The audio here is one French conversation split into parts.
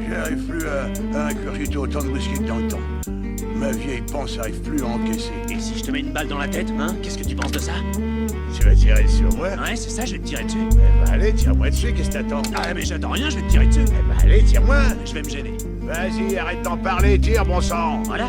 J'arrive plus à ingurgiter autant de whisky que dans le temps. Ma vieille panse arrive plus à encaisser. Et si je te mets une balle dans la tête, hein, qu'est-ce que tu penses de ça? Tu vas tirer sur moi? Ouais, c'est ça, je vais te tirer dessus. Eh ben allez, tire-moi dessus, qu'est-ce que t'attends? Ah, mais j'attends rien, je vais te tirer dessus. Eh ben allez, tire-moi! Je vais me gêner. Vas-y, arrête d'en parler, tire, bon sang! Voilà.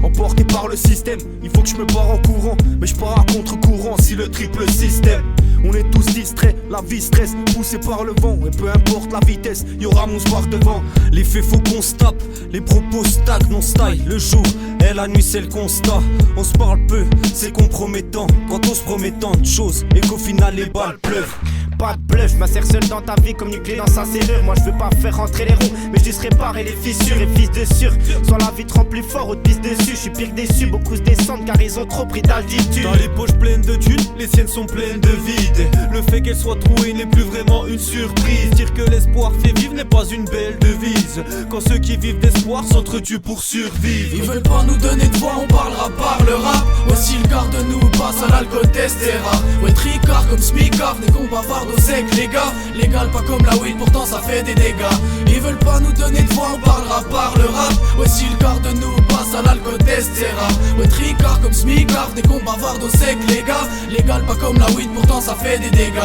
Emporté par le système, il faut que je me barre en courant. Mais je pars à contre-courant si le triple système. On est tous distraits, la vie stresse, poussé par le vent. Et peu importe la vitesse, y'aura mon soir devant. Les faits faut qu'on se tape, les propos stagnent, on style. Le jour et la nuit c'est le constat. On se parle peu, c'est compromettant. Quand on se promet tant de choses et qu'au final les balles pleuvent. Pas de bluff, ma serre seule dans ta vie comme une clé dans sa serrure. Moi je veux pas faire rentrer les roues, mais juste réparer les fissures et fils de sûr. Soit la vitre remplie fort, autre pisse dessus. Je suis pire que déçu, beaucoup se descendent car ils ont trop pris d'altitude. Dans les poches pleines de thunes, les siennes sont pleines de vide. Le fait qu'elles soient trouées n'est plus vraiment une surprise. Dire que l'espoir fait vivre n'est pas une belle devise. Quand ceux qui vivent d'espoir s'entretuent pour survivre. Ils veulent pas nous donner de voix, on parlera par le rap. Voici le quart de nous passe à l'alcool test est rare. Ouais tricard comme smicard, des cons bavards au sec les gars. Légal pas comme la weed, pourtant ça fait des dégâts. Ils veulent pas nous donner de voix, on parlera par le rap. Voici le quart de nous passe à l'alcool test est rare. Ouais tricard comme smicard, des cons bavards au sec les gars. Légal pas comme la weed, pourtant ça fait des dégâts.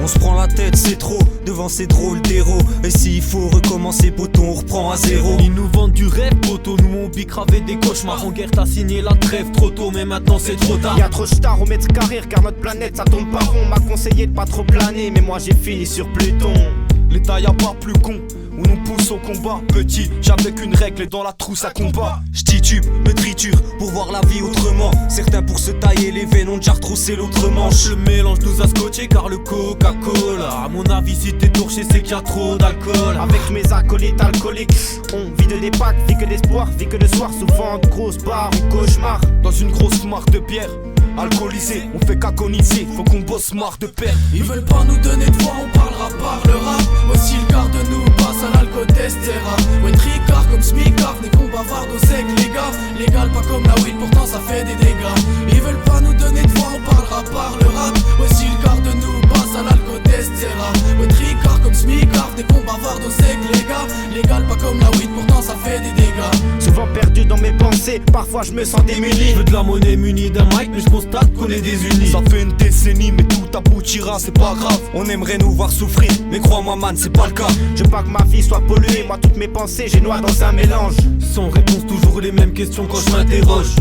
On se prend la tête, c'est trop, devant ces drôles d'héros. Et s'il faut recommencer, poteau, on reprend à zéro. Ils nous vendent du rêve, poteau, nous on bicravé des cauchemars. En guerre t'as signé la trêve trop tôt, mais maintenant c'est trop tard. Y'a trop de stars au mètre carré, car notre planète ça tombe pas rond. M'a conseillé de pas trop planer, mais moi j'ai fini sur Pluton. L'état y'a pas plus con, où nous pousse au combat. Petit, j'avais qu'une règle et dans la trousse à combat. J'titube, me triture pour voir la vie autrement. Certains pour se tailler les veines ont déjà retroussé l'autre manche. Le mélange nous a scotché car le Coca-Cola. À mon avis si t'es torché c'est qu'il y a trop d'alcool. Avec mes acolytes alcooliques, on vit de des packs, vit que d'espoir, vit que de soir. Souvent de grosses barres ou cauchemars. Dans une grosse marque de bière alcoolisé, on fait qu'agoniser, faut qu'on bosse marre de père. Ils veulent pas nous donner de voix, on parlera par le rap. Voici le quart de nous passe à l'alcool test est rare. Ouais tricard comme smicard, des cons bavards au sec les gars. Légal pas comme la weed, pourtant ça fait des dégâts. Ils veulent pas nous donner de voix, on parlera par le rap. Voici le quart de nous passe à l'alcool test est rare. Ouais tricard comme smicard, des cons bavards au sec les gars. Légal pas comme la weed, pourtant ça fait des dégâts. Souvent perdu dans mes pensées, parfois je me sens démuni. Je veux de la monnaie munie d'un mic, mais je constate qu'on est désunis. Ça fait une décennie, mais tout aboutira, c'est pas grave. On aimerait nous voir souffrir, mais crois-moi man, c'est pas le cas. Je veux pas que ma vie soit polluée, moi toutes mes pensées, j'ai noir dans un mélange. Sans réponse, toujours les mêmes questions quand je m'interroge.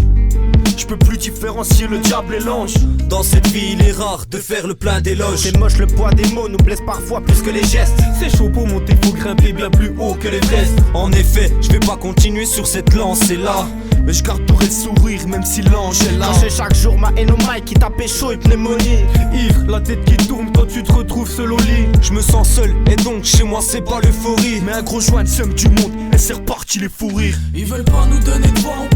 Je peux plus différencier le diable et l'ange. Dans cette vie il est rare de faire le plein d'éloges. C'est moche, le poids des mots nous blesse parfois plus que les gestes. C'est chaud pour monter, faut grimper bien plus haut que l'Everest. En effet, je vais pas continuer sur cette lancée là, mais je garderai le sourire même si l'ange est là. J'ai chaque jour ma haine au mic qui tape chaud et pneumonie. Ivre, la tête qui tourne quand tu te retrouves seul au lit. Je me sens seul et donc chez moi c'est pas l'euphorie, mais un gros joint de somme du monde et c'est reparti les fous rires. Ils veulent pas nous donner de voix, on